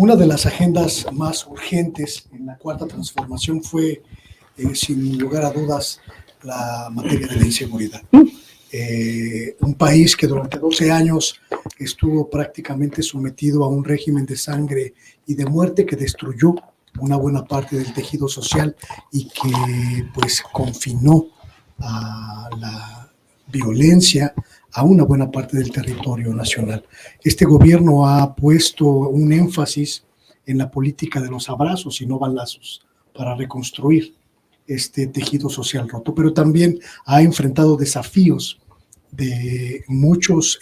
Una de las agendas más urgentes en la Cuarta Transformación fue, sin lugar a dudas, la materia de la inseguridad. Un país que durante 12 años estuvo prácticamente sometido a un régimen de sangre y de muerte que destruyó una buena parte del tejido social y que pues confinó a la violencia a una buena parte del territorio nacional. Este gobierno ha puesto un énfasis en la política de los abrazos y no balazos para reconstruir este tejido social roto, pero también ha enfrentado desafíos en muchos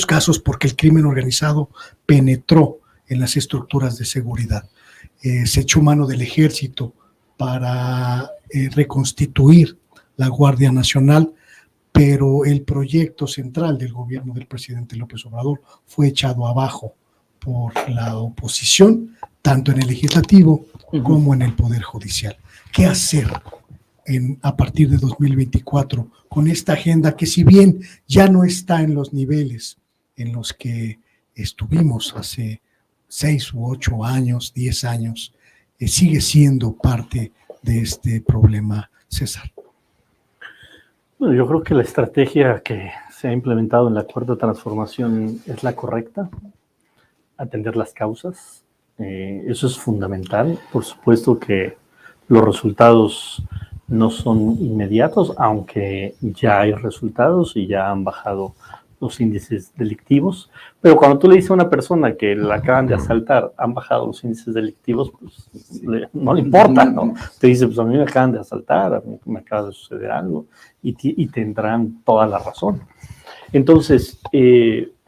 casos porque el crimen organizado penetró en las estructuras de seguridad. Se echó mano del ejército para reconstituir la Guardia Nacional, pero el proyecto central del gobierno del presidente López Obrador fue echado abajo por la oposición, tanto en el legislativo como en el Poder Judicial. ¿Qué hacer a partir de 2024 con esta agenda que, si bien ya no está en los niveles en los que estuvimos hace 6 u 8 años, 10 años, sigue siendo parte de este problema, César? Bueno, yo creo que la estrategia que se ha implementado en la Cuarta Transformación es la correcta, atender las causas, eso es fundamental. Por supuesto que los resultados no son inmediatos, aunque ya hay resultados y ya han bajado los índices delictivos, pero cuando tú le dices a una persona que la acaban de asaltar, han bajado los índices delictivos, pues no le importa, ¿no? Te dice, pues a mí me acaban de asaltar, a mí me acaba de suceder algo, y tendrán toda la razón. Entonces,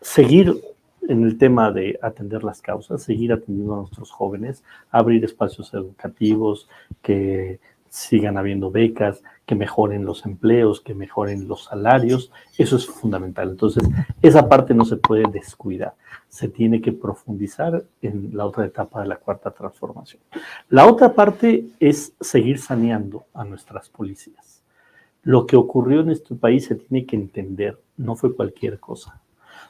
seguir en el tema de atender las causas, seguir atendiendo a nuestros jóvenes, abrir espacios educativos, que sigan habiendo becas, que mejoren los empleos, que mejoren los salarios, eso es fundamental. Entonces, esa parte no se puede descuidar, se tiene que profundizar en la otra etapa de la Cuarta Transformación. La otra parte es seguir saneando a nuestras policías. Lo que ocurrió en este país se tiene que entender, no fue cualquier cosa.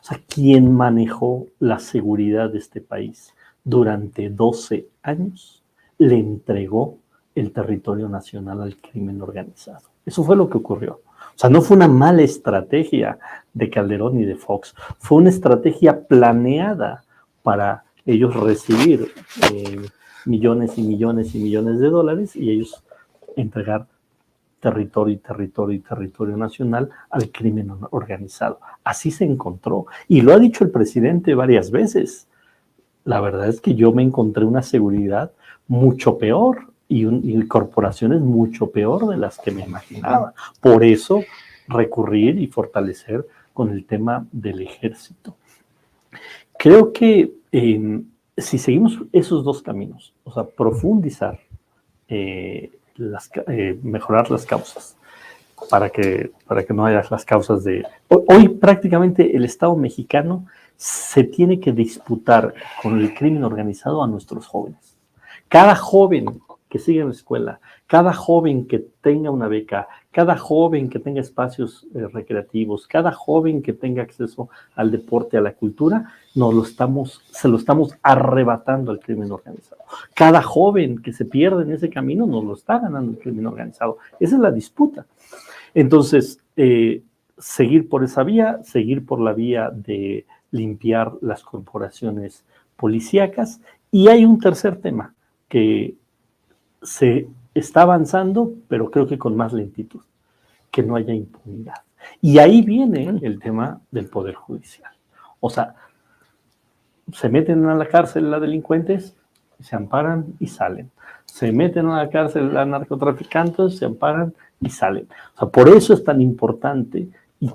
O sea, quien manejó la seguridad de este país durante 12 años le entregó el territorio nacional al crimen organizado. Eso fue lo que ocurrió. O sea, no fue una mala estrategia de Calderón ni de Fox, fue una estrategia planeada para ellos recibir millones y millones y millones de dólares y ellos entregar territorio nacional al crimen organizado. Así se encontró. Y lo ha dicho el presidente varias veces. La verdad es que yo me encontré una seguridad mucho peor y corporaciones mucho peor de las que me imaginaba. Por eso recurrir y fortalecer con el tema del ejército. Creo que si seguimos esos dos caminos, o sea, profundizar, mejorar las causas, para que no haya las causas de... Hoy prácticamente el Estado mexicano se tiene que disputar con el crimen organizado a nuestros jóvenes. Cada joven que siga en la escuela, cada joven que tenga una beca, cada joven que tenga espacios recreativos, cada joven que tenga acceso al deporte, a la cultura, se lo estamos arrebatando al crimen organizado. Cada joven que se pierde en ese camino nos lo está ganando el crimen organizado. Esa es la disputa. Entonces, seguir por esa vía, seguir por la vía de limpiar las corporaciones policíacas. Y hay un tercer tema que se está avanzando, pero creo que con más lentitud, que no haya impunidad. Y ahí viene el tema del Poder Judicial. O sea, se meten a la cárcel a delincuentes, se amparan y salen. Se meten a la cárcel a narcotraficantes, se amparan y salen. O sea, por eso es tan importante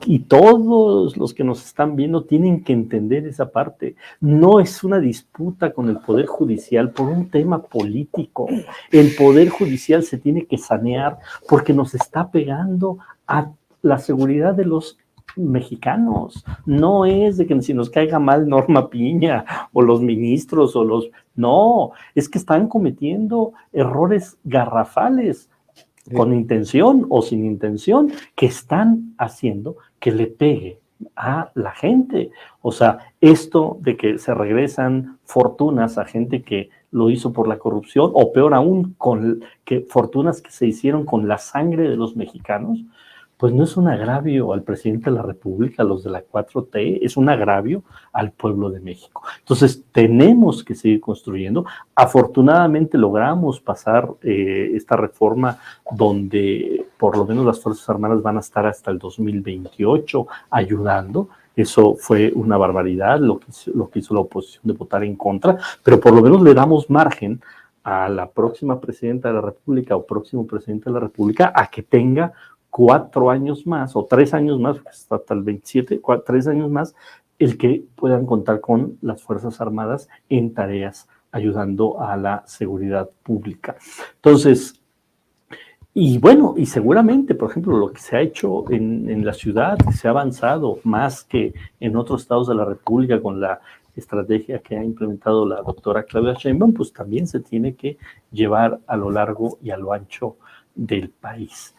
y todos los que nos están viendo tienen que entender esa parte. No es una disputa con el Poder Judicial por un tema político. El Poder Judicial se tiene que sanear porque nos está pegando a la seguridad de los mexicanos. No es de que si nos caiga mal Norma Piña o los ministros o los... No, es que están cometiendo errores garrafales con intención o sin intención que están haciendo que le pegue a la gente. O sea, esto de que se regresan fortunas a gente que lo hizo por la corrupción, o peor aún, con que fortunas que se hicieron con la sangre de los mexicanos, pues no es un agravio al presidente de la República, a los de la 4T, es un agravio al pueblo de México. Entonces, tenemos que seguir construyendo. Afortunadamente logramos pasar esta reforma donde por lo menos las Fuerzas Armadas van a estar hasta el 2028 ayudando. Eso fue una barbaridad lo que hizo la oposición de votar en contra, pero por lo menos le damos margen a la próxima presidenta de la República o próximo presidente de la República a que tenga 4 años más o 3 años más, hasta el 27, 3 años más, el que puedan contar con las Fuerzas Armadas en tareas ayudando a la seguridad pública. Entonces, y bueno, y seguramente, por ejemplo, lo que se ha hecho en la ciudad, se ha avanzado más que en otros estados de la República con la estrategia que ha implementado la doctora Claudia Sheinbaum, pues también se tiene que llevar a lo largo y a lo ancho del país.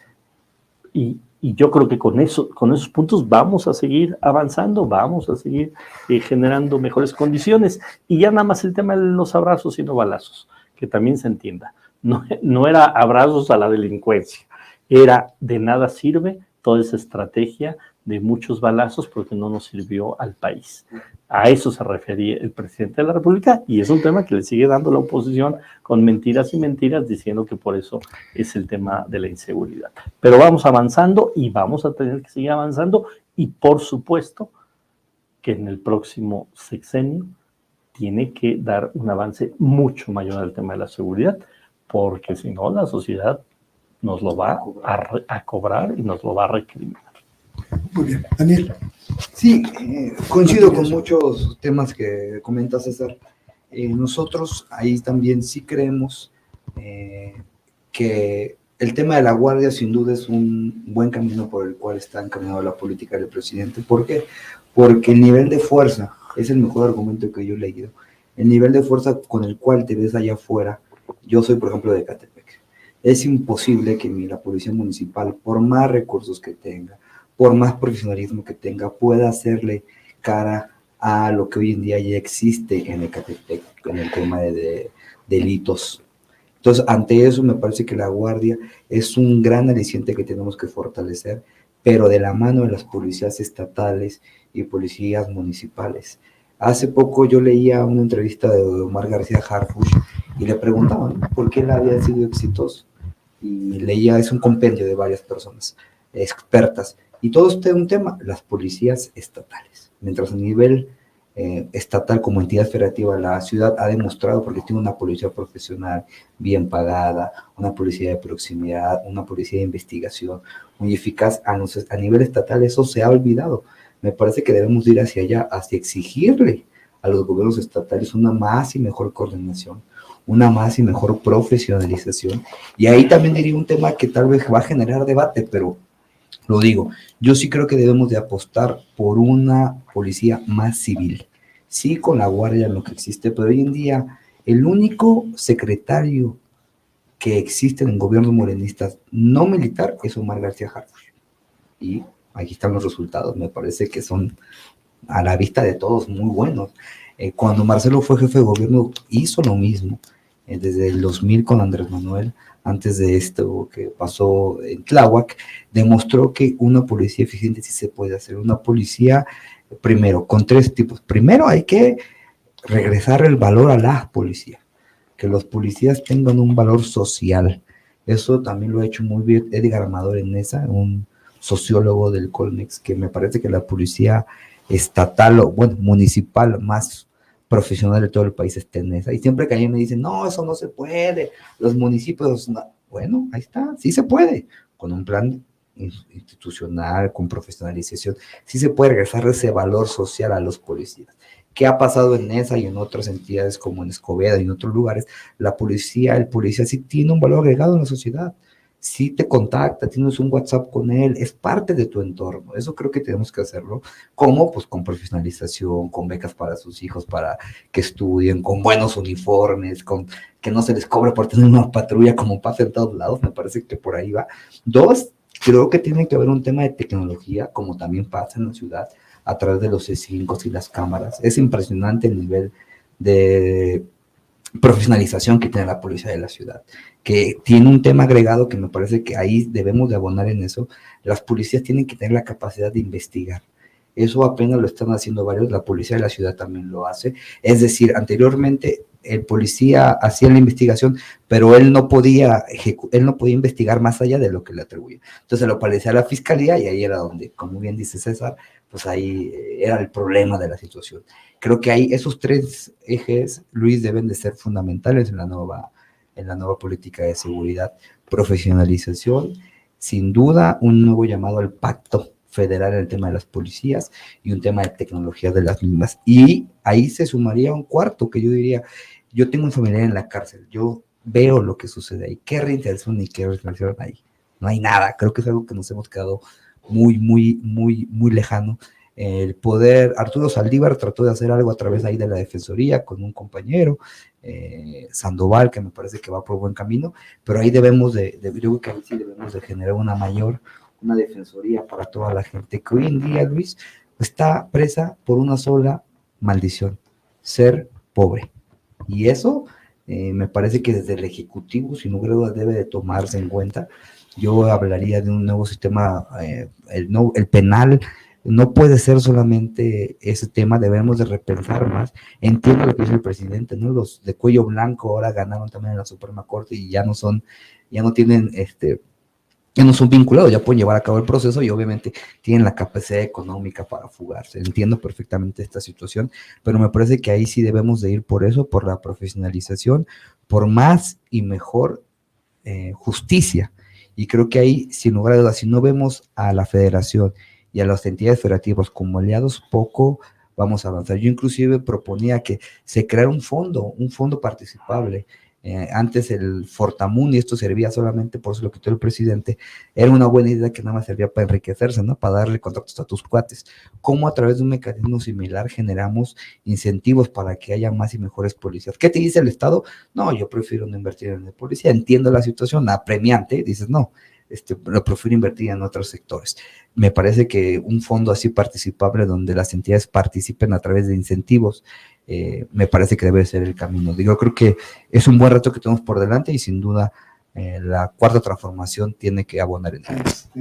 Y yo creo que con esos puntos vamos a seguir avanzando, vamos a seguir generando mejores condiciones. Y ya nada más el tema de los abrazos y no balazos, que también se entienda. No era abrazos a la delincuencia, era de nada sirve toda esa estrategia de muchos balazos porque no nos sirvió al país. A eso se refería el presidente de la República y es un tema que le sigue dando la oposición con mentiras y mentiras diciendo que por eso es el tema de la inseguridad. Pero vamos avanzando y vamos a tener que seguir avanzando y por supuesto que en el próximo sexenio tiene que dar un avance mucho mayor al tema de la seguridad porque si no la sociedad nos lo va a cobrar y nos lo va a recriminar. Muy bien, Daniel. Sí, coincido con muchos temas que comenta César. Nosotros ahí también sí creemos que el tema de la Guardia sin duda es un buen camino por el cual está encaminado la política del presidente. ¿Por qué? Porque el nivel de fuerza, es el mejor argumento que yo he leído, el nivel de fuerza con el cual te ves allá afuera. Yo soy, por ejemplo, de Ecatepec. Es imposible que la policía municipal, por más recursos que tenga, por más profesionalismo que tenga, pueda hacerle cara a lo que hoy en día ya existe en Ecatepec, en el tema de delitos. Entonces, ante eso me parece que la Guardia es un gran aliciente que tenemos que fortalecer, pero de la mano de las policías estatales y policías municipales. Hace poco yo leía una entrevista de Omar García Harfuch y le preguntaban por qué él había sido exitoso. Y leía, es un compendio de varias personas expertas. Y todo este es un tema, las policías estatales. Mientras a nivel estatal como entidad federativa, la ciudad ha demostrado, porque tiene una policía profesional bien pagada, una policía de proximidad, una policía de investigación muy eficaz, a nivel estatal eso se ha olvidado. Me parece que debemos ir hacia allá, hacia exigirle a los gobiernos estatales una más y mejor coordinación, una más y mejor profesionalización. Y ahí también diría un tema que tal vez va a generar debate, pero lo digo, yo sí creo que debemos de apostar por una policía más civil. Sí, con la Guardia en lo que existe, pero hoy en día el único secretario que existe en gobiernos morenistas no militar es Omar García Harfuch. Y aquí están los resultados, me parece que son a la vista de todos muy buenos. Cuando Marcelo fue jefe de gobierno hizo lo mismo, desde el 2000 con Andrés Manuel, antes de esto que pasó en Tláhuac, demostró que una policía eficiente sí se puede hacer, una policía, primero, con 3 tipos. Primero hay que regresar el valor a la policía, que los policías tengan un valor social. Eso también lo ha hecho muy bien Edgar Amador Enesa, un sociólogo del Colmex, que me parece que la policía estatal, o bueno, municipal más profesional de todo el país está en esa. Y siempre que alguien me dice, no, eso no se puede, los municipios, no. Bueno, ahí está, sí se puede, con un plan institucional, con profesionalización, sí se puede regresar ese valor social a los policías. ¿Qué ha pasado en esa y en otras entidades como en Escobedo y en otros lugares? El policía sí tiene un valor agregado en la sociedad. Si te contacta, tienes un WhatsApp con él, es parte de tu entorno. Eso creo que tenemos que hacerlo. ¿Cómo? Pues con profesionalización, con becas para sus hijos para que estudien, con buenos uniformes, con que no se les cobre por tener una patrulla como pasa en todos lados. Me parece que por ahí va. 2, creo que tiene que haber un tema de tecnología, como también pasa en la ciudad. a través de los C5 y las cámaras. Es impresionante el nivel de profesionalización que tiene la policía de la ciudad, que tiene un tema agregado que me parece que ahí debemos de abonar en eso. Las policías tienen que tener la capacidad de investigar. Eso apenas lo están haciendo varios, la policía de la ciudad también lo hace. Es decir, anteriormente el policía hacía la investigación, pero él no podía investigar más allá de lo que le atribuía. Entonces lo parecía a la fiscalía y ahí era donde, como bien dice César, pues ahí era el problema de la situación. Creo que ahí esos tres ejes, Luis, deben de ser fundamentales en la nueva política de seguridad. Profesionalización, sin duda, un nuevo llamado al pacto federal en el tema de las policías y un tema de tecnología de las mismas. Y ahí se sumaría un cuarto que yo diría, yo tengo un familiar en la cárcel, yo veo lo que sucede ahí, qué reinserción y qué reinserción hay. No hay nada, creo que es algo que nos hemos quedado muy lejano. El poder, Arturo Saldívar trató de hacer algo a través ahí de la Defensoría con un compañero, Sandoval, que me parece que va por buen camino, pero ahí debemos yo creo que ahí sí debemos de generar una defensoría para toda la gente que hoy en día, Luis, está presa por una sola maldición, ser pobre. Y eso me parece que desde el Ejecutivo, sin lugar a dudas, debe de tomarse en cuenta. Yo hablaría de un nuevo sistema, el penal. No puede ser solamente ese tema, debemos de repensar más. Entiendo lo que dice el presidente, ¿no? Los de cuello blanco ahora ganaron también en la Suprema Corte y ya no son vinculados, ya pueden llevar a cabo el proceso y obviamente tienen la capacidad económica para fugarse. Entiendo perfectamente esta situación, pero me parece que ahí sí debemos de ir por eso, por la profesionalización, por más y mejor justicia. Y creo que ahí, sin lugar a dudas, si no vemos a la federación y a las entidades federativas como aliados, poco vamos a avanzar. Yo inclusive proponía que se creara un fondo participable. Antes el Fortamun, y esto servía solamente, por eso lo quitó el presidente, era una buena idea que nada más servía para enriquecerse, ¿no? Para darle contactos a tus cuates. ¿Cómo a través de un mecanismo similar generamos incentivos para que haya más y mejores policías? ¿Qué te dice el Estado? No, yo prefiero no invertir en la policía. Entiendo la situación apremiante, dices, no, lo prefiero invertir en otros sectores. Me parece que un fondo así participable donde las entidades participen a través de incentivos, me parece que debe ser el camino. Yo creo que es un buen reto que tenemos por delante y sin duda la cuarta transformación tiene que abonar en eso.